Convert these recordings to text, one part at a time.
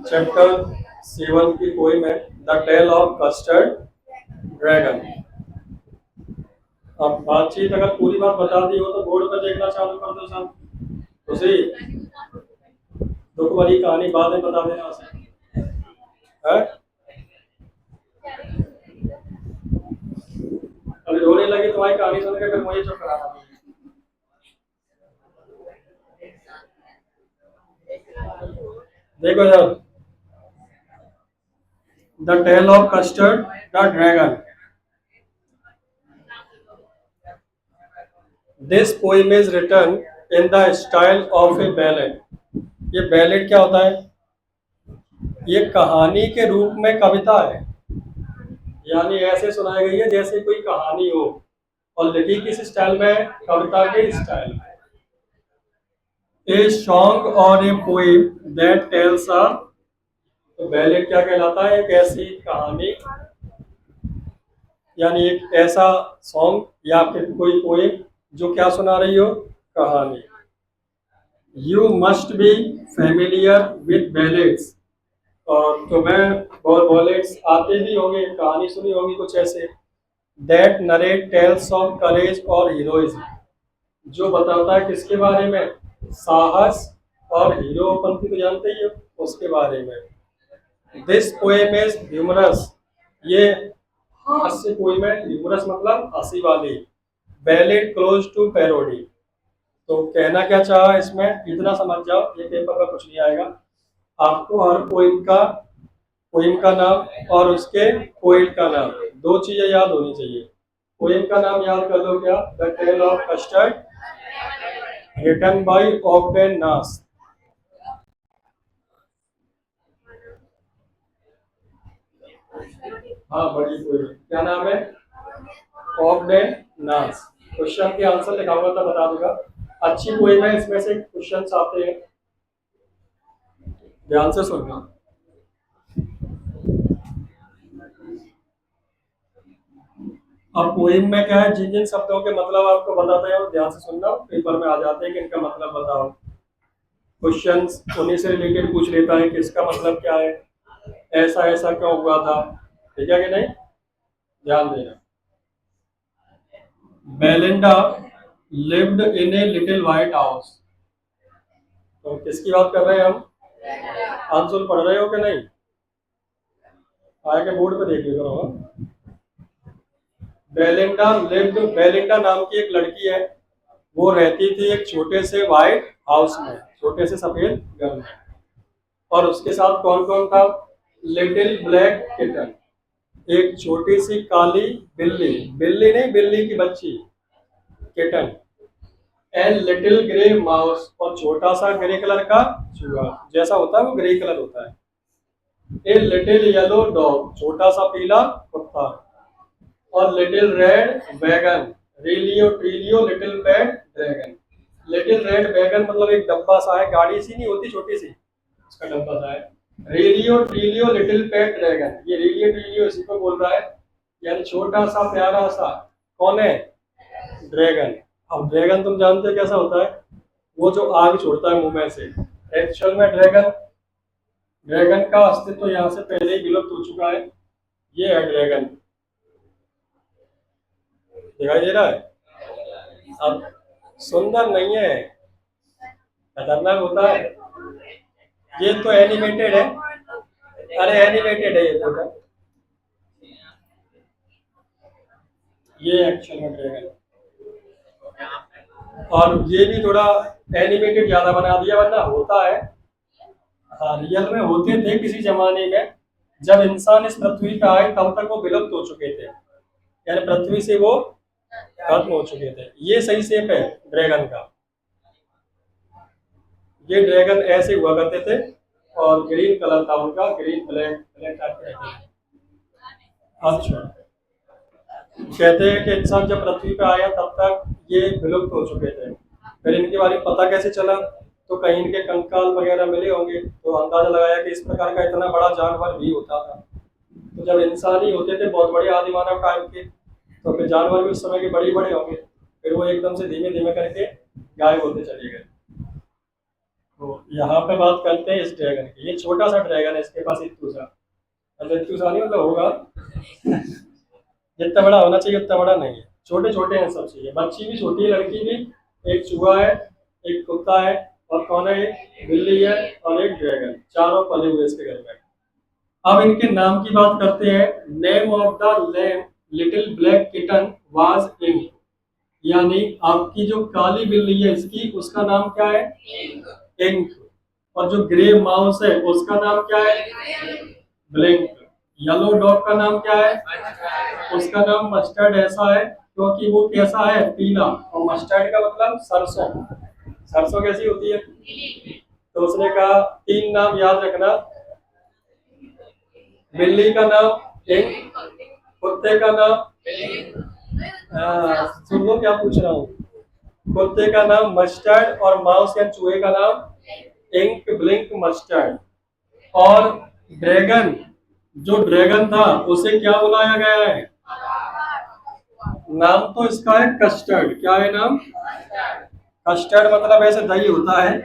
Chapter 7 की poem है the tale of Custard dragon. अब बातचीत अगर पूरी बात बता दी हो तो बोर्ड पर देखना चालू कर दो सब। उसी दुख भरी कहानी बाद में बता देना उसे। है? अभी रोने लगी तुम्हारी कहानी सुन के फिर मुझे चुप कराना। देखो जब the tale of Custard the dragon. This poem is written in the style of a ballad. ये बैलेड क्या होता है? ये कहानी के रूप में कविता है, यानी ऐसे सुनाई गई है जैसे कोई कहानी हो, और लिखी किस स्टाइल में? कविता के स्टाइल में। ए सॉन्ग और ए पोइम दैट टेल्स अ, तो बैलेड क्या कहलाता है? एक ऐसी कहानी, यानी एक ऐसा सॉन्ग या फिर कोई पोइम जो क्या सुना रही हो? कहानी। You must be familiar with ballads, और तुम्हें बैलेड्स आते भी होंगे, कहानी सुनी होगी कुछ ऐसे। That narrate tales of courage और हीरोइज्म, जो बताता है किसके बारे में? साहस और हीरोपंती, तो जानते ही हो उसके बारे में। दिस पोएम इज ह्यूमरस, ये हास्य पोएम है। ह्यूमरस मतलब हंसी वाली। बैलेड क्लोज टू पैरोडी, तो कहना क्या चाहा इसमें इतना समझ जाओ, ये पेपर में कुछ नहीं आएगा। आपको हर पोइम का नाम और उसके पोइट का नाम, दो चीजें याद होनी चाहिए। पोइम का नाम याद कर लो, क्या? The tale of custard written by Ogden Nash. हाँ, बड़ी पोइम क्या नाम है? ऑगडेन नास। क्वेश्चन के आंसर लिखाऊंगा तब बता दूंगा। अच्छी पोइम है, इसमें से क्वेश्चंस आते हैं, ध्यान से सुनना। अब पोइम में क्या है, जिन जिन शब्दों के मतलब आपको बताते हैं वो ध्यान से सुनना, पेपर में आ जाते हैं कि इनका मतलब बताओ। क्वेश्चंस उन्हीं से रिलेटेड पूछ लेता है कि इसका मतलब क्या है, ऐसा ऐसा क्यों हुआ था। ठीक है कि नहीं? ध्यान देना। Belinda lived in a little white house, तो किसकी बात कर रहे हैं हम? आंसर पढ़ रहे हो कि नहीं? आगे बोर्ड पे देख लिया करो। बेलिंडा लिव्ड, बेलिंडा नाम की एक लड़की है, वो रहती थी एक छोटे से व्हाइट हाउस में, छोटे से सफेद घर में। और उसके साथ कौन कौन था? लिटिल ब्लैक किटन, एक छोटी सी काली बिल्ली, बिल्ली नहीं बिल्ली की बच्ची, kitten. And little grey mouse, और छोटा सा ग्रे कलर का चूहा, जैसा होता है वो ग्रे कलर होता है। ए लिटिल येलो डॉग, छोटा सा पीला कुत्ता। और little red wagon, realio trulio little red dragon. Little red wagon मतलब एक डब्बा सा है, गाड़ी सी नहीं होती छोटी सी, उसका डब्बा सा है। रेलियो ट्रीलियो लिटिल पेट ड्रैगन, ये रेलियो ट्रीलियो इसी को बोल रहा है, यानी छोटा सा प्यारा सा। कौन है? ड्रैगन। अब ड्रैगन तुम जानते हो कैसा होता है? वो जो आग छोड़ता है मुंह में से। एक्चुअल में ड्रैगन, ड्रैगन का अस्तित्व यहाँ से पहले ही विलुप्त हो चुका है। ये है ड्रैगन, दिखाई दे रहा है? अब सुंदर नहीं है, खतरनाक होता है। ये तो एनिमेटेड है, अरे एनिमेटेड है ये तो। ये एक्चुअल में ड्रैगन, और ये भी थोड़ा एनिमेटेड ज्यादा बना दिया, वरना होता है। हाँ, रियल में होते थे किसी जमाने में, जब इंसान इस पृथ्वी पे आए तब तक वो विलुप्त हो चुके थे, यानी पृथ्वी से वो खत्म हो चुके थे। ये सही शेप है ड्रैगन का। ये ड्रैगन ऐसे हुआ करते थे, और ग्रीन कलर था उनका, ग्रीन ब्लैक ब्लैक टाइप के रहते थे। अच्छा, कहते हैं कि इंसान जब पृथ्वी पे आया तब तक ये विलुप्त हो चुके थे। फिर इनके बारे में पता कैसे चला? तो कहीं इनके कंकाल वगैरह मिले होंगे, तो अंदाजा लगाया कि इस प्रकार का इतना बड़ा जानवर भी होता था। तो जब इंसान ही होते थे बहुत बड़े आदि मानव टाइम के, तो फिर जानवर भी उस समय के बड़े बड़े होंगे, फिर वो एकदम से धीमे धीमे करके गायब होते चले गए। तो यहाँ पे बात करते हैं इस ड्रैगन की। ये छोटा सा ड्रैगन है, इसके पास इत्तू सा, मतलब इत्तू सा नहीं मतलब होगा जितना बड़ा होना चाहिए उतना बड़ा नहीं है, छोटे छोटे हैं सब चीजें। बच्ची भी छोटी है, लड़की भी। एक चूहा है, एक कुत्ता है, और कौन है, एक बिल्ली है, और एक ड्रैगन। चारों पले हुए इसके घर में। अब इनके नाम की बात करते हैं। नेम ऑफ द लैम little black kitten was Ink, यानी आपकी जो काली बिल्ली है इसकी, उसका नाम क्या है, इंक। और जो ग्रे माउस है उसका नाम क्या है, ब्लिंक। येलो डॉग का नाम क्या है, उसका नाम मस्टर्ड ऐसा है क्योंकि वो कैसा है, पीला। और मस्टर्ड का मतलब सरसों। सरसों कैसी होती है। तो उसने कहा तीन नाम याद रखना। बिल्ली का नाम इंक, कुत्ते का नाम, सुन लो क्या पूछ रहा हूँ। कुत्ते का नाम मस्टर्ड, और माउस या चूहे का नाम इंक, ब्लिंक, मस्टर्ड। और ड्रैगन, जो ड्रैगन था उसे क्या बुलाया गया है, नाम तो इसका है कस्टर्ड। क्या है नाम, कस्टर्ड। मतलब ऐसे दही होता है,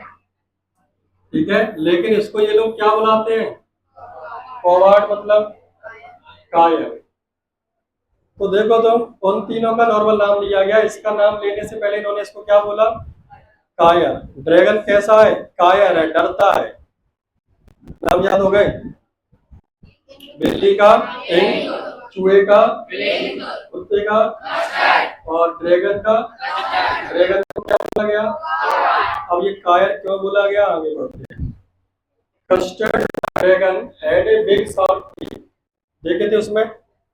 ठीक है, लेकिन इसको ये लोग क्या बुलाते हैं, कॉवर्ड, मतलब कायर। तो देखो, तो उन तीनों का नॉर्मल नाम लिया गया। इसका नाम लेने से पहले इन्होंने इसको क्या बोला, कायर। ड्रैगन कैसा है, कायर है, डरता है। नाम याद हो गए। बिल्ली का इंक, चूहे का, कुत्ते का, और ड्रैगन का। ड्रैगन को क्या बोला गया, अब ये कायर क्यों बोला गया, आगे बढ़ते हैं। Custard dragon had a big sharp teeth, देखे थे उसमें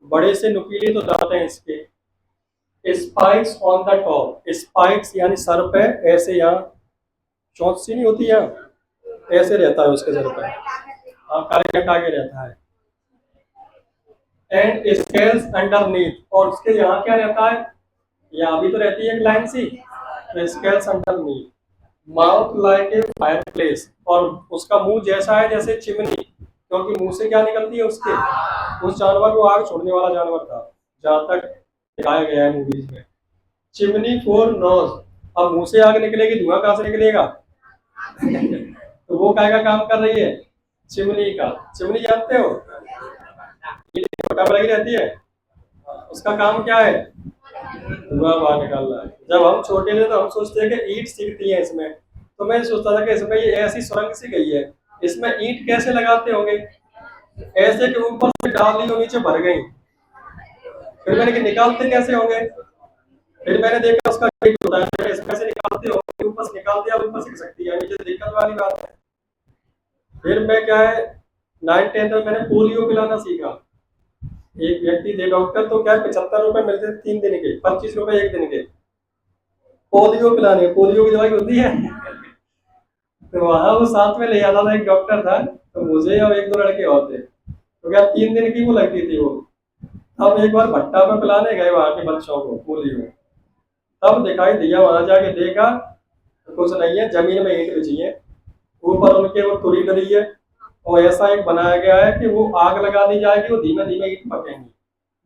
बड़े से नुकीले तो दांत हैं इसके। Spikes on the top, spikes यानी सर पे ऐसे, यहाँ चोंच सी नहीं होती, यहाँ ऐसे रहता है उसके सर पे, काले कट आगे रहता है। एंड स्केल्स अंडरनीथ, और उसके यहाँ क्या रहता है, यहाँ भी तो रहती है एक लाइन सी, तो scales underneath. Mouth like a fireplace, और उसका मुंह जैसा है जैसे चिमनी, क्योंकि मुंह से क्या निकलती है उसके, उस जानवर को आग छोड़ने वाला जानवर था, जहां तक दिखाया गया है मूवीज में। चिमनी फॉर नोज, अब मुंह से आग निकलेगी, धुआं कहां से निकलेगा तो वो काय का काम कर रही है, चिमनी का। चिमनी जानते हो, ये छोटा लगी रहती है, उसका काम क्या है, धुआं बाहर निकालना है। जब हम छोटे थे तो हम सोचते हैं कि ईंट सीखती है इसमें, तो मैं सोचता था कि इसमें ये ऐसी सुरंग सी गई है, इसमें ईंट कैसे लगाते होंगे, ऐसे के ऊपर से डाल ली और नीचे भर गई। फिर मैंने कि निकालते कैसे होंगे, फिर मैंने देखा उसका ट्रिक होता है, इसमें से निकालते होंगे, ऊपर से निकाल दिया, ऊपर सीख सकती है, नीचे दिक्कत वाली बात है। फिर मैं क्या है, 9th-10th में मैंने पोलियो पिलाना सीखा। एक व्यक्ति थे डॉक्टर, तो क्या 75 रुपए मिलते थे 3 दिन के, 25 रुपए एक दिन के, पोलियो पिलाने। पोलियो की दवाई होती है तो वहां वो साथ में ले आता था, एक डॉक्टर था, तो मुझे और एक दो लड़के और थे, तो क्या 3 दिन की वो लगती थी वो। अब एक बार भट्टा में पिलाने गए वहां के बच्चों को पोलियो, तब दिखाई दिया, वहां जाके देखा तो कुछ नहीं है, जमीन में ईंट बिछी है, ऊपर उनके वो तुरी डली है, और ऐसा एक बनाया गया है कि वो आग लगा दी जाएगी, वो धीमे धीमे ईंट पकेंगी।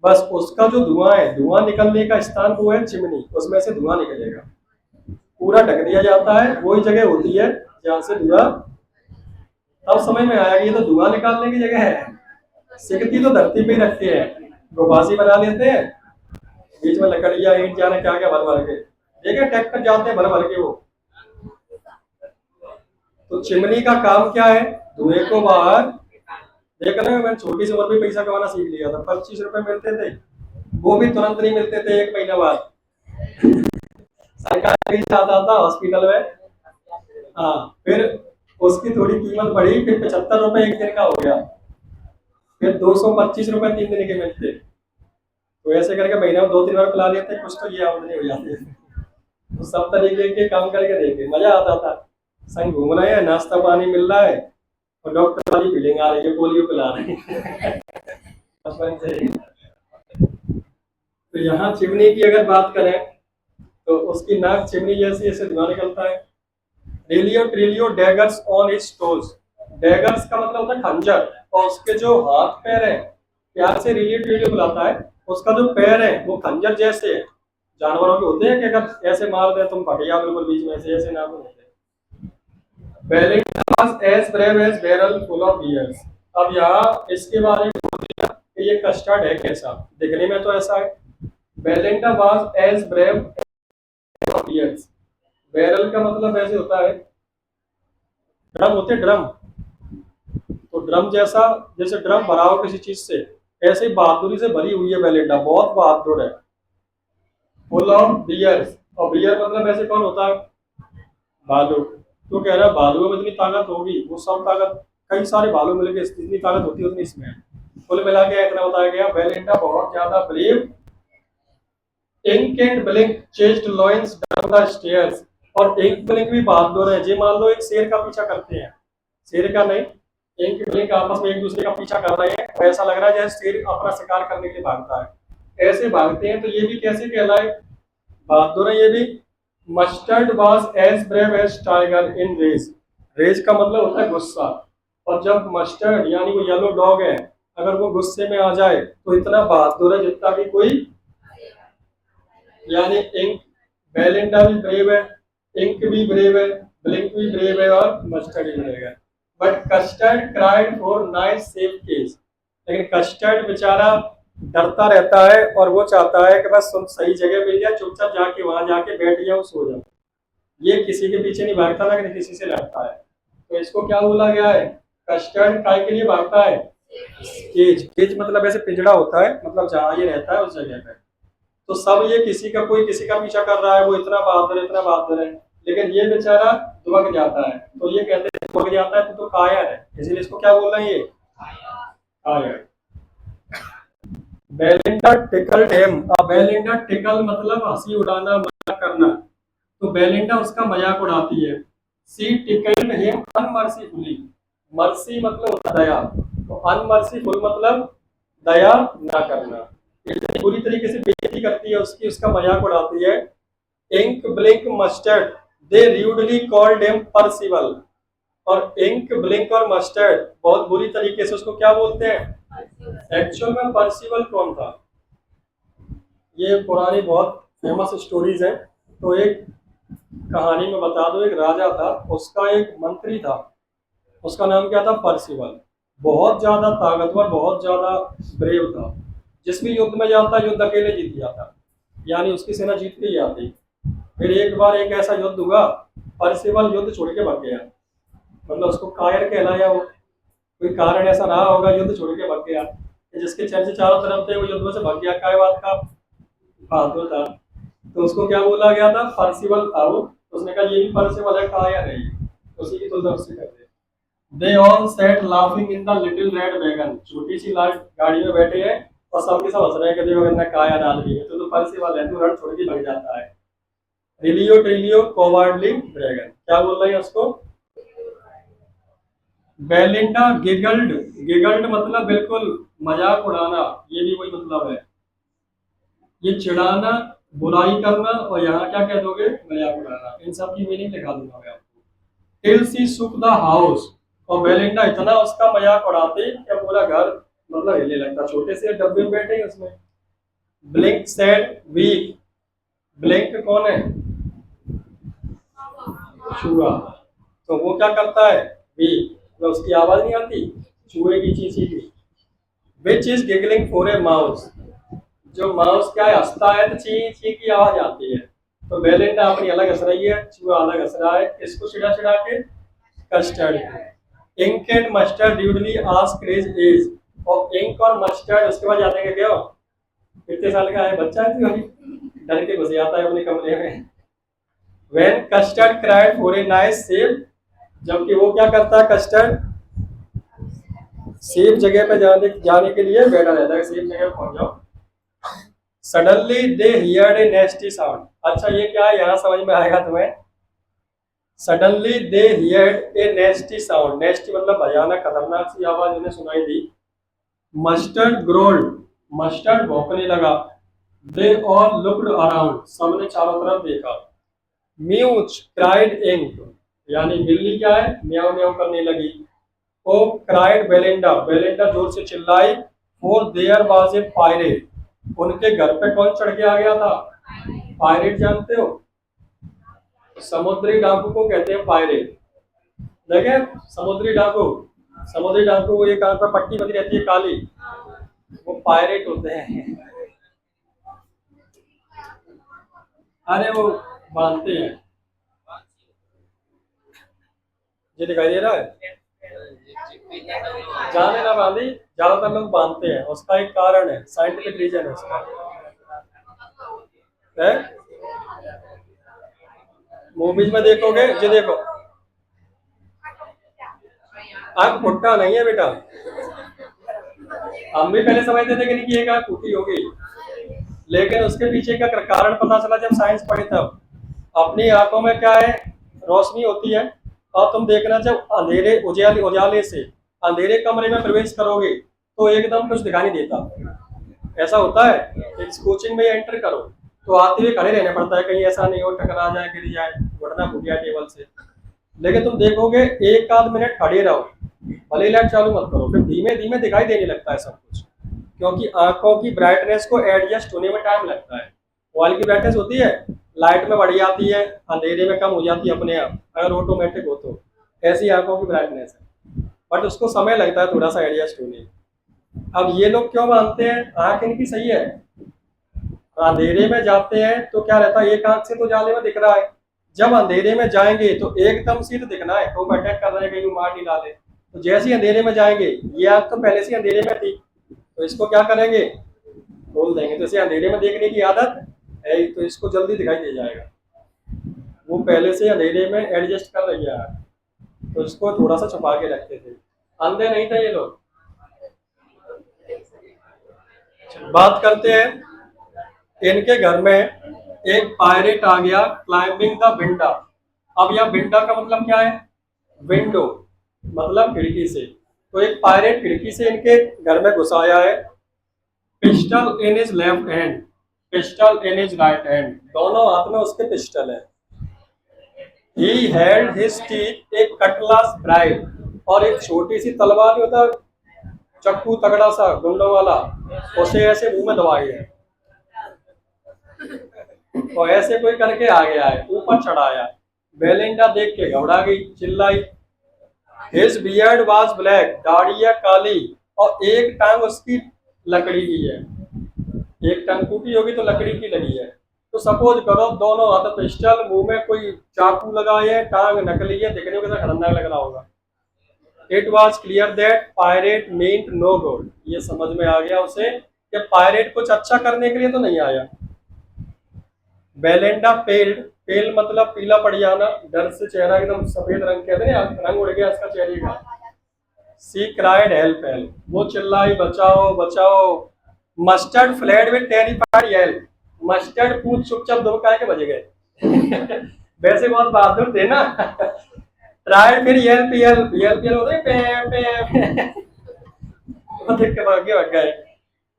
बस उसका जो धुआं है, धुआं निकलने का स्थान वो है चिमनी, उसमें से धुआं निकलेगा, पूरा ढक दिया जाता है, वही जगह होती है जहाँ से धुआं। तब समझ में आया कि ये तो धुआं निकालने की जगह है। सिकती तो धरती पे ही रखते हैं, गोबासी बना लेते हैं, बीच में लकड़ियां ईंट जाने क्या क्या भर भर के, देखे ट्रैक्टर जाते हैं भर भर के वो। तो चिमनी का काम क्या है, धुएं को बाहर। देख रहे हो, मैंने छोटी सी उम्र में पैसा कमाना सीख लिया था, 25 रुपए मिलते थे, वो भी तुरंत नहीं मिलते थे, एक महीना बाद सरकार भी आता था हॉस्पिटल में। हाँ, फिर उसकी थोड़ी कीमत बढ़ी, फिर 75 रुपए एक दिन का हो गया, फिर 225 रुपए 3 दिन के मिलते। तो ऐसे करके महीने में 2-3 बार पिला लेते, कुछ तो ये आमदनी हो जाती है। तो सब तरीके के काम करके देखे, मजा आता था। संग घूमना है, नाश्ता पानी मिल रहा है, और डॉक्टर वाली फीलिंग आ रही है, पोलियो पिला रहे हैं बचपन से ही। तो यहाँ चिमनी की अगर बात करें तो उसकी नाक चिमनी जैसी ऐसे धुआं निकलता है। Realio trulio daggers on his toes, daggers का मतलब होता है खंजर, और उसके जो हाथ पैर है, प्यार से रेलियो ट्रिलियो बुलाता है, उसका जो पैर है वो खंजर जैसे है। जानवरों के होते हैं कि अगर ऐसे मार दे तुम फट जाओ बिल्कुल बीच में से, ऐसे ना होते। Belinda was as brave as barrel full of bears. अब यहाँ इसके बारे में बोल दिया कि ये कस्टर्ड है कैसा, दिखने में तो ऐसा है। Belinda was as brave of bears. Barrel का मतलब ऐसे होता है, ड्रम होते ड्रम, तो ड्रम जैसा, जैसे ड्रम भरा हो किसी चीज से, ऐसे ही बहादुरी से भरी हुई है बेलिंडा, बहुत बहादुर है। फुल ऑफ बियर्स, और बियर मतलब ऐसे कौन होता है, भालू। तो कह रहा है भालुओं में इतनी ताकत होगी, वो सब ताकत कई सारे भालू मिलके जितनी ताकत होती है उतनी इसमें है। कुल मिला के इतना बताया गया, बेलिंडा बहुत ज्यादा brave, Ink and Blink chased lions down the stairs. और इंक ब्लिंक भी बहादुर है जी, मान लो एक शेर का पीछा करते हैं, शेर का नहीं, इंक ब्लिंक आपस में एक दूसरे का पीछा कर रहे हैं, तो ऐसा लग रहा है जैसे शेर अपना शिकार करने के लिए भागता है, ऐसे भागते हैं, तो ये भी कैसे कहलाए, बहादुर है ये भी। Mustard was as brave as tiger in rage. Rage का मतलब होता है गुस्सा, और जब मस्टर्ड यानी वो येलो डॉग है, अगर वो गुस्से में आ जाए तो इतना बहादुर है जितना भी कोई, यानी इंक, बेलिंडा भी ब्रेव है, इंक भी ब्रेव है, ब्लिंक भी ब्रेव है, और मस्टर्ड भी ब्रेव है। But custard cried for nice safe case. लेकिन कस्टर्ड बेचारा डरता रहता है, और वो चाहता है कि बस तुम सही जगह मिल जाए, चुपचाप जाके वहां जाके बैठ जाओ, सो जाओ। ये किसी के पीछे नहीं भागता ना, कि किसी से लड़ता है। तो इसको क्या बोला गया है, कस्टर्ड काय के लिए भागता है, केज। केज मतलब ऐसे पिंजड़ा होता है, मतलब जहाँ ये रहता है उस जगह पे। तो सब ये किसी का कोई किसी का पीछा कर रहा है, वो इतना बहादुर है, इतना बहादुर है, लेकिन ये बेचारा दुबक जाता है। तो ये कहते हैं दुबक जाता है तो कायर है, इसीलिए इसको क्या बोल रहे हैं, ये कायर। Belinda tickled him. अब बेलिंडा टिकल मतलब हंसी उड़ाना, मजाक करना, तो बेलिंडा उसका मजाक उड़ाती है। सी टिकल्ड हिम अनमर्सीफुली। मर्सी मतलब होता है दया, तो अनमर्सीफुल मतलब दया ना करना। इतनी बुरी तरीके से बेइज्जती करती है उसकी, उसका मजाक उड़ाती है। इंक ब्लिंक मस्टर्ड दे र्यूडली कॉल्ड हिम परसिवल। और इंक ब्लिंक और मस्टर्ड बहुत बुरी तरीके से उसको क्या बोलते हैं, एक्चुअल में परसिवल कौन था, ये पुरानी बहुत फेमस स्टोरीज है। तो एक कहानी में बता दो, एक राजा था, उसका एक मंत्री था, उसका नाम क्या था, परसिवल। बहुत ज्यादा ताकतवर, बहुत ज्यादा ब्रेव था, जिस भी युद्ध में जाता युद्ध अकेले जीत जाता, यानी उसकी सेना जीत के ही आती। फिर एक बार एक ऐसा युद्ध हुआ, परसिवल युद्ध छोड़ के भाग गया, मतलब उसको कायर कहलाया, वो कोई कारण ऐसा रहा होगा, युद्ध छोड़ के भाग गया, जिसके चर्चे चारों तरफ थे वो युद्ध में से भाग गया, काय बात का, बहादुर था। तो उसको क्या बोला गया था, परसिवल था वो। उसने कहा ये भी परसिवल है, कायर है ये, उसी की तुलना उससे करते। They all sat laughing in the little red wagon। छोटी सी लाल गाड़ी में बैठे हैं, और सबके सब हंस रहे हैं कि देखो कितना कायर आदमी है, तो परसिवल है, तो रण छोड़ के भाग जाता है। रिलियो ट्रिलियो कोवार्डली ड्रैगन, क्या बोल रहे हैं उसको, बेलिंडा गिगल्ड। गिगल्ड मतलब बिल्कुल मजाक उड़ाना, ये भी वही मतलब है, ये चिढ़ाना, बुराई करना, और यहाँ क्या कह दोगे, मजाक उड़ाना। इन सब की मीनिंग लिखा दूंगा मैं आपको। टिल सी सुक द हाउस। और बेलिंडा इतना उसका मजाक उड़ाती कि पूरा घर मतलब हिलने लगता, छोटे से डब्बे में बैठे हैं उसमें। Blink said week. ब्लिंक कौन है, चूहा, तो वो क्या करता है, वीक, तो उसकी आवाज नहीं आती, चूहे की चींची की। Which is giggling for a mouse. जो माउस क्या है, हंसता है तो ची ची की आवाज आती है। तो बेलिंडा अपनी अलग हंस रही है, चूहा अलग हंस रहा है, किसको चिढ़ा चिढ़ा के, custard. Ink and mustard rudely ask his age. और इंक और मस्टर्ड उसके बाद जाने के, क्या कितने साल का है, बच्चा है तू, डर के घुस जाता है अपने कमरे में। When custard cried for a nice save। जबकि वो क्या करता है, कस्टर्ड सेफ जगह पे जाने के लिए बैठा रहता है, सेफ जगह पहुंच जाओ। Suddenly they heard a nasty sound. अच्छा ये क्या है, यहाँ समझ में आएगा तुम्हें। Suddenly they heard a nasty sound. Nasty मतलब भयानक, खतरनाक सी आवाज उन्हें सुनाई दी। Mustard growled. मस्टर्ड भौंकने लगा। They all looked around. सबने चारों तरफ देखा। Mew cried ink. यानी बिल्ली क्या है, म्याऊ म्याऊ करने लगी। ओ क्राइड बेलिंडा। बेलिंडा जोर से चिल्लाई। For their was a pirate. उनके घर पे कौन चढ़ के आ गया था, पायरेट जानते हो, समुद्री डाकू को कहते हैं पायरेट। देखे समुद्री डाकू, समुद्री डाकू को ये कान पर पट्टी बंधी रहती है काली, वो पायरेट होते हैं। अरे वो बांधते हैं, ये दिखाई दे रहा है, जाने ना बांधी, ज्यादातर लोग बांधते हैं, उसका एक कारण है, साइंटिफिक रीजन है उसका है। मूवीज में देखोगे, ये देखो आंख फुटता नहीं है बेटा, हम भी पहले समझते थे कि एक आंख फूटी होगी, लेकिन उसके पीछे का कारण पता चला जब साइंस पढ़ी तब। अपनी आंखों में क्या है, रोशनी होती है, और तुम देखना जब अंधेरे उजाले उजाले से अंधेरे कमरे में प्रवेश करोगे तो एकदम कुछ दिखाई नहीं देता। ऐसा होता है, एक कोचिंग में एंटर करो तो आते हुए खड़े रहना पड़ता है, कहीं ऐसा नहीं हो टकरा जाए, गिर जाए, घुटना फूट जाए टेबल से। लेकिन तुम देखोगे एक आध मिनट खड़े रहो, भले लाइट चालू मत करो, फिर धीमे धीमे दिखाई देने लगता है सब कुछ, क्योंकि आंखों की ब्राइटनेस को एडजस्ट होने में टाइम लगता है। मोबाइल की ब्राइटनेस होती है, लाइट में बढ़ जाती है, अंधेरे में कम हो जाती है अपने आप, अगर ऑटोमेटिक हो तो। ऐसी आंखों की ब्राइटनेस है, बट उसको समय लगता है थोड़ा सा एडजस्ट होने। अब ये लोग क्यों मानते हैं, आंख इनकी सही है, अंधेरे में जाते हैं तो क्या रहता है, एक आंख से तो जाले में दिख रहा है, जब अंधेरे में जाएंगे तो एकदम से तो दिखना है, तो अटैक कर रहे हैं, कहीं मार नहीं डाले। तो जैसे ही अंधेरे में जाएंगे, ये आंख तो पहले से अंधेरे में थी, तो इसको क्या करेंगे, खोल देंगे, तो इसे अंधेरे में देखने की आदत है, तो इसको जल्दी दिखाई दे जाएगा। वो पहले से अंधेरे में एडजस्ट कर रही है, तो इसको थोड़ा सा छुपा के रखते थे, अंधे नहीं थे ये लोग। बात करते हैं, इनके घर में एक पायरेट आ गया क्लाइंबिंग द विंडो। अब यह विंडो का मतलब क्या है, विंडो मतलब खिड़की से, तो एक पायरेट खिड़की से इनके घर में घुस आया है। Pistol in his left hand, pistol in his right hand, दोनों हाथ में उसके पिस्टल है। He held his teeth, एक कटलास ब्राइट, और एक छोटी सी तलवार नहीं होता, चक्कू तगड़ा सा गुंडों वाला, उसे ऐसे मुंह में दबाई है, तो ऐसे कोई करके आ गया है, ऊपर चढ़ाया। बेलिंडा देख के घबरा गई, चिल्लाई। हिज बियर्ड वाज ब्लैक, दाढ़ी है काली, और एक टांग उसकी लकड़ी की है, एक टांग टूटी होगी तो लकड़ी की लगी है। तो सपोज करो दोनों हाथ पिस्टल, मुंह में कोई चाकू लगाए है, टांग नकली है, दिखने में कितना खतरनाक लग रहा होगा। It was clear that pirate meant no good, ये समझ में आ गया उसे कि पायरेट कुछ अच्छा करने के लिए तो नहीं आया। बेलेंडा पेल्ड, पेल मतलब पीला पड़ जाना, डर से चेहरा एकदम सफेद रंग, कहते हैं रंग उड़ गया इसका चेहरे का। सी क्राइड हेल्प हेल्प, वो चिल्लाई बचाओ बचाओ। Mustard fled with terrified yell, Mustard पूछ चुपचाप दो के बजे गए वैसे बहुत बहादुर थे ना ट्राइड, फिर येल्प येल्प, येल्प येल्प होते पे पे वो देख के भाग गए।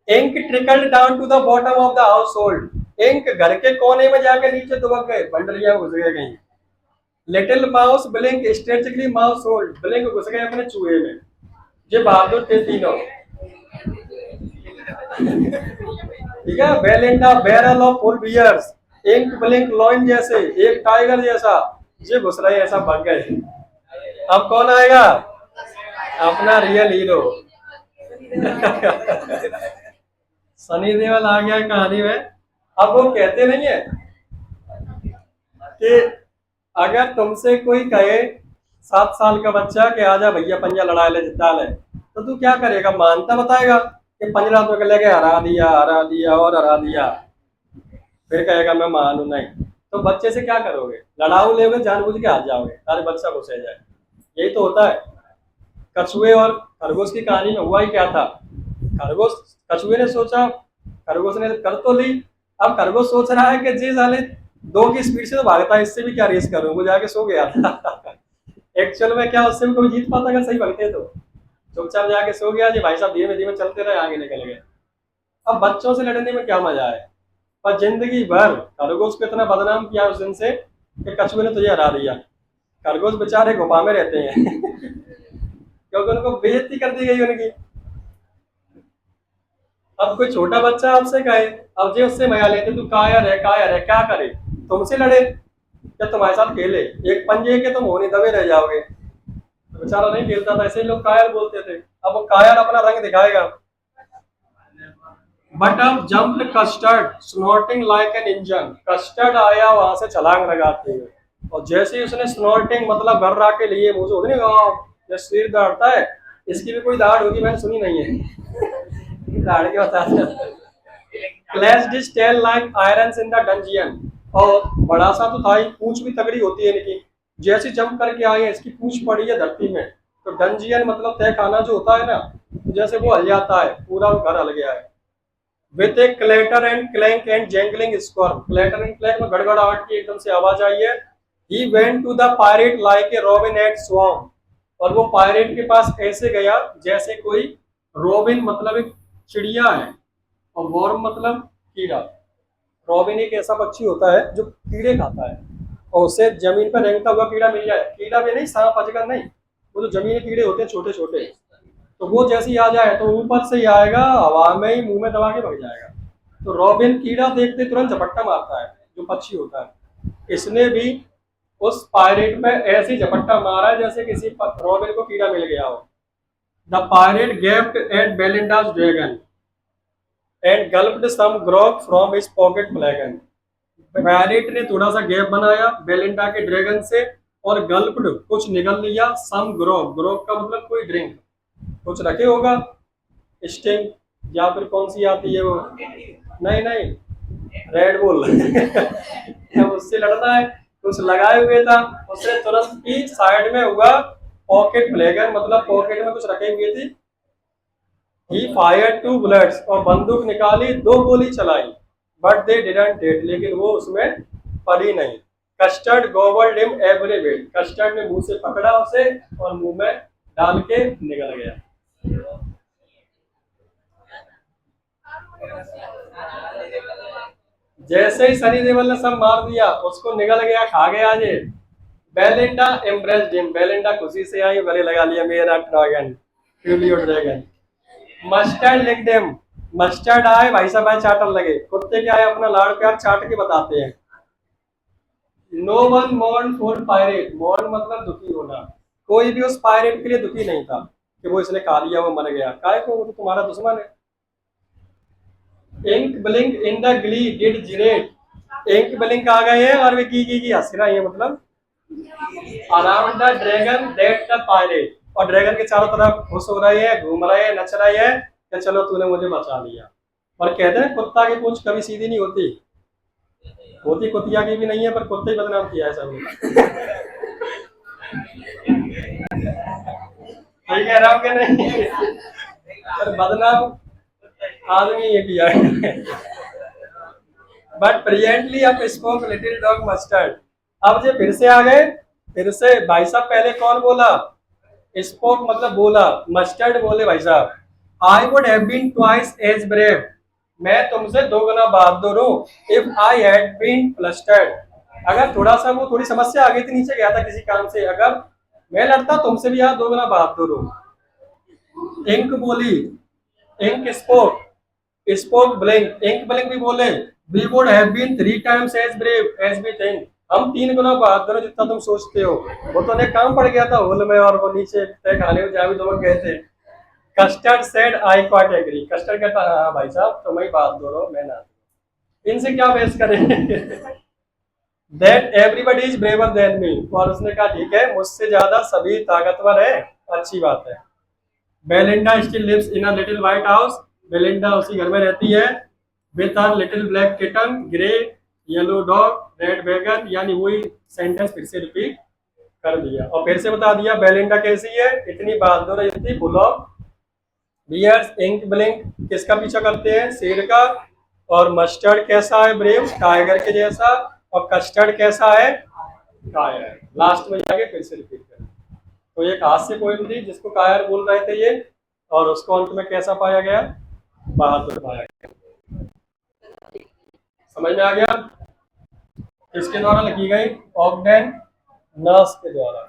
Ink trickled down to the bottom of the household, ink घर के कोने में जाके नीचे दुबक गए, बंडलियां घुस गए कहीं। Little mouse blink strategically mouse hold, blink घुस गए अपने चूहे में। ये बहादुर थे तीनों, ठीक है। Belinda barrel of full bears, Ink Blink lion जैसे, एक टाइगर जैसा, ये घुस रहे ऐसा भाग गए। अब कौन आएगा, अपना रियल हीरो सनी देओल आ गया कहानी में। अब वो कहते नहीं है कि अगर तुमसे कोई कहे 7 साल का बच्चा कि आजा भैया पंजा लड़ा ले जिता ले, तो तू क्या करेगा, मानता बताएगा कि पंजरा तो लेके हरा दिया और हरा दिया, फिर कहेगा मैं मानू नहीं। तो बच्चे से क्या करोगे, लड़ाऊ लेगे, जानबूझ के हार जाओगे, तारे बच्चा घुसे जाए। यही तो होता है। कछुए और खरगोश की कहानी में हुआ ही क्या था, खरगोश, कछुए ने सोचा, खरगोश ने कर तो ली, अब खरगोश सोच रहा है कि जी साले 2 की स्पीड से तो भागता है, इससे भी क्या रेस करूं, वो जाके सो गया था एक्चुअल में क्या उससे भी कोई जीत पाता अगर सही भागते तो, चुपचाप जाके सो गया जी भाई साहब, धीमे धीमे चलते रहे, आगे निकल गए। अब बच्चों से लड़ने में क्या मजा है, पर जिंदगी भर खरगोश को इतना बदनाम किया उस दिन से कि कछुए ने तुझे हरा दिया। खरगोश बेचारे गुफा में रहते हैं क्योंकि उनको बेइज्जती कर दी गई उनकी। अब कोई छोटा बच्चा आपसे कहे, अब जे उससे मजा लेते, तू कायर है, क्या करे, तुमसे लड़े या तुम्हारे साथ खेले, एक पंजे के तुम होने दबे रह जाओगे। बेचारा नहीं खेलता था, ऐसे ही लोग कायर बोलते थे। अब वो कायर अपना रंग दिखाएगा। बट अब jump custard snorting like an engine, custard आया वहां से छलांग लगाते हुए, और जैसे ही उसने स्नॉटिंग मतलब गर्रा के लिए मुझे होती नहीं सिर दौड़ता है, इसकी भी कोई दाढ़ होगी, मैंने सुनी नहीं है। दाढ़ के बताते clashed his tail like irons in the dungeon, और बड़ा सा तो था ही, पूंछ भी तगड़ी होती है इनकी, जैसे जंप करके आई है इसकी पूंछ पड़ी है धरती में, तो डंजियन मतलब तह खाना जो होता है ना, तो जैसे वो हल जाता है, पूरा घर हल गया है। With a clatter and clank and jangling squirm, clatter and clank में गड़गड़ाहट की एकदम से आवाज आई है। He went to the pirate like a robin at swarm, और वो पायरेट के पास ऐसे गया जैसे कोई, रॉबिन मतलब एक चिड़िया है, और वॉर्म मतलब कीड़ा। रॉबिन एक ऐसा पक्षी होता है जो कीड़े खाता है, और उसे जमीन पर रेंगता हुआ कीड़ा मिल जाए, कीड़ा भी नहीं, सांप अजगर नहीं, वो जो जमीन के कीड़े होते हैं छोटे छोटे, तो वो जैसे ही आ जाए तो ऊपर से ही आएगा, हवा में ही मुंह में दबा के भग जाएगा। तो रॉबिन कीड़ा देखते तुरंत झपट्टा मारता है, जो पक्षी होता है, इसने भी उस पायरेट पे ऐसी झपट्टा मारा जैसे किसी रॉबिन को कीड़ा मिल गया हो। The pirate gaped at Belinda's dragon and gulped some grog from his pocket flagon, pirate ने थोड़ा सा गैप बनाया बेलिंडा के ड्रैगन से, और गल्प्ड कुछ निगल लिया, सम ग्रोक, ग्रोक का मतलब कोई ड्रिंक, कुछ रखे होगा, स्टिंग, या फिर कौन सी आती है वो, नहीं नहीं, रेड बुल। अब उससे लड़ना है, कुछ लगाए हुए था, उससे तुरंत ही साइड में हुआ पॉकेट फ्लैगन, मतलब पॉकेट में कुछ रखे हुए थी। ही फायर्ड टू बुलेट्स, और बंदूक निकाली, दो गोली चलाई, बट दे डिडंट हिट, लेकिन वो उसमें पड़ी नहीं। कस्टर्ड गोवर्ड हिम एवरीवेयर, कस्टर्ड ने मुंह से पकड़ा उसे और मुंह में डाल के निकल गया। जैसे ही सनी देओल ने सब मार दिया, उसको निकल गया, खा गया जे। बेलिंडा इम्प्रेस्ड हिम, बेलिंडा खुशी से आई, गले लगा लिया, मेरा ड्रैगन, फ्यूलियो ड्रैगन। मस्टर्ड लिख देम, मस्टर्ड आए भाई साहब, आए चाटन लगे, कुत्ते क्या है अपना लाड़ प्यार चाट के बताते हैं। No one mourn for pirate, mourn मतलब दुखी होना, कोई भी उस पायरेट के लिए दुखी नहीं था कि वो इसने खा लिया, वो मर गया, काय को, वो तो तुम्हारा दुश्मन है। Ink blink in the glee did gyrate, ink blink आ गए हैं और वे की हंस रही है, मतलब around the dragon that the pirate, और ड्रैगन के चारों तरफ खुश हो रहे हैं, घूम रहे हैं, नच रहे हैं कि चलो तूने मुझे बचा लिया। और कहते हैं कुत्ता की पूंछ कभी सीधी नहीं होती, होती कुतिया की भी नहीं है, पर कुत्ते ही बदनाम किया है सबने। सही कह रहा हूँ कि नहीं? पर बदनाम आदमी ये किया है। बट प्रेजेंटली अब स्पोक लिटिल डॉग मस्टर्ड, अब जो फिर से आ गए, फिर से भाई साहब, पहले कौन बोला, स्पोक मतलब बोला, मस्टर्ड बोले भाई साहब, I would have been twice as brave, मैं तुमसे दो गुना बहादुर हूँ, if I had been flustered, अगर थोड़ा सा वो थोड़ी समस्या आ गई थी, नीचे गया था किसी काम से, अगर मैं लड़ता तुमसे भी यार दो गुना बहादुर हूँ। इंक बोली, Ink spoke, spoke Blink, Ink Blink भी बोले, we would have been three times as brave as we think, हम तीन गुना बहादुर हैं जितना तुम सोचते हो। वो तो उन्हें काम पड़ गया था होल में, और वो नीचे तय खाने में जहाँ भी दोनों गए थे। Custard said I quite agree, Custard कहता हाँ भाई साहब तुम ही बहादुर हो, मैं ना, इनसे क्या बहस करें। That everybody is braver than me, और उसने कहा ठीक है, मुझसे ज्यादा सभी ताकतवर है, अच्छी बात है। Belinda still lives in a little white house, Belinda उसी घर में रहती है, with her little black kitten, grey yellow dog, red wagon, यानी वही सेंटेंस फिर से रिपीट कर दिया, और फिर से बता दिया बेलिंडा कैसी है, इतनी बहादुर है, इतनी full of bears. Ink Blink किसका पीछा करते हैं, शेर का, और मस्टर्ड कैसा है, ब्रेव, टाइगर के जैसा, और कस्टर्ड कैसा है, कायर। लास्ट में जाके फिर से रिपीट करें। तो ये एक हास्य पोएम थी जिसको कायर बोल रहे थे ये, और उसको अंत में कैसा पाया गया, बहादुर पाया गया। समझ में आ गया? किसके द्वारा लिखी गई, ऑगडेन नर्स के द्वारा।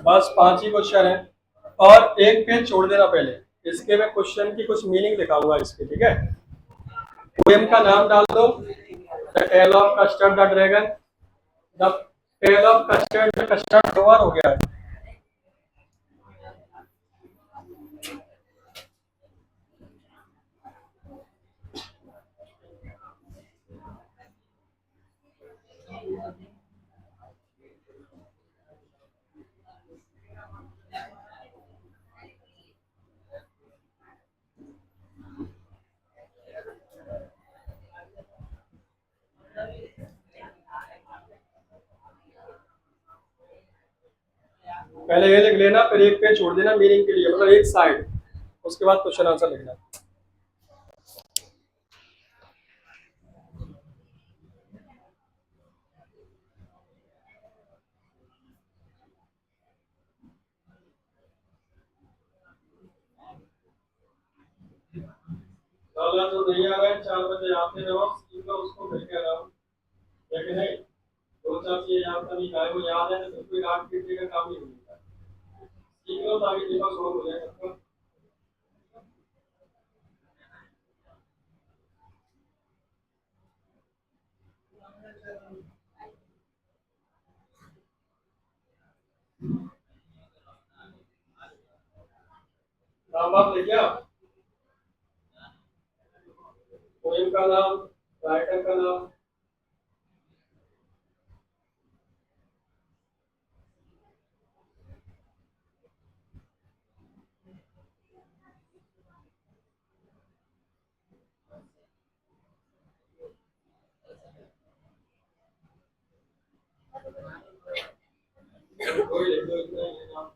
बस 5 ही क्वेश्चन है और एक पेज छोड़ देना पहले। इसके मैं क्वेश्चन की कुछ मीनिंग दिखाऊंगा इसके, ठीक है। पोएम का नाम डाल दो, the tale of Custard the dragon. The tale of Custard, Custard cover हो गया है। पहले ये लिख लेना, फिर एक पेज छोड़ देना मीनिंग के लिए, मतलब एक साइड, उसके बाद क्वेश्चन आंसर लिखना। कल जो नहीं आ रहा है 4 बजे आते रहो, सीख लो उसको, घर के रहो, लेकिन नहीं दो चार चीजें याद करनी, चाहे वो याद है तो फिर कोई डांट पीटने का काम नहीं होता। सीख लो ताकि दिमाग शॉर्ट हो जाए सबका। नाम आप लिख लिया, पोएम का नाम, राइटर का नाम। कोई लिख दो, इतना ही नाम।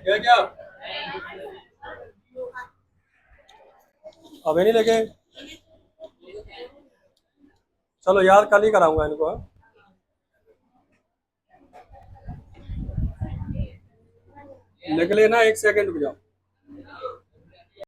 क्या क्या अभी नहीं लेके? चलो यार, कल ही कराऊंगा इनको, हाँ? लिख लेना, 1 सेकंड रुक जाओ।